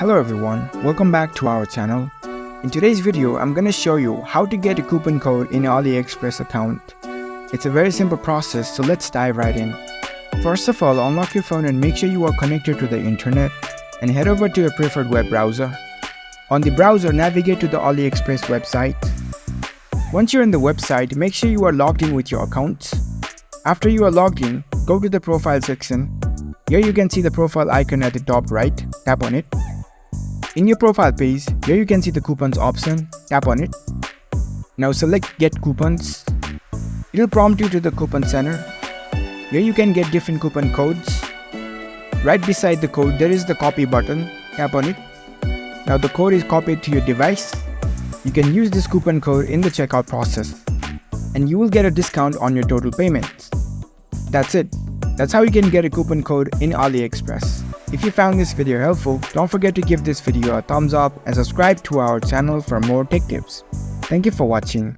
Hello everyone, welcome back to our channel. In today's video, I'm gonna show you how to get a coupon code in your AliExpress account. It's a very simple process, so let's dive right in. First of all, unlock your phone and make sure you are connected to the internet and head over to your preferred web browser. On the browser, navigate to the AliExpress website. Once you're in the website, make sure you are logged in with your account. After you are logged in, go to the profile section. Here you can see the profile icon at the top right, tap on it. In your profile page, here you can see the coupons option, tap on it. Now select get coupons. It will prompt you to the coupon center. Here you can get different coupon codes. Right beside the code there is the copy button, tap on it. Now the code is copied to your device. You can use this coupon code in the checkout process and you will get a discount on your total payments. That's it. That's how you can get a coupon code in AliExpress. If you found this video helpful, don't forget to give this video a thumbs up and subscribe to our channel for more tech tips. Thank you for watching.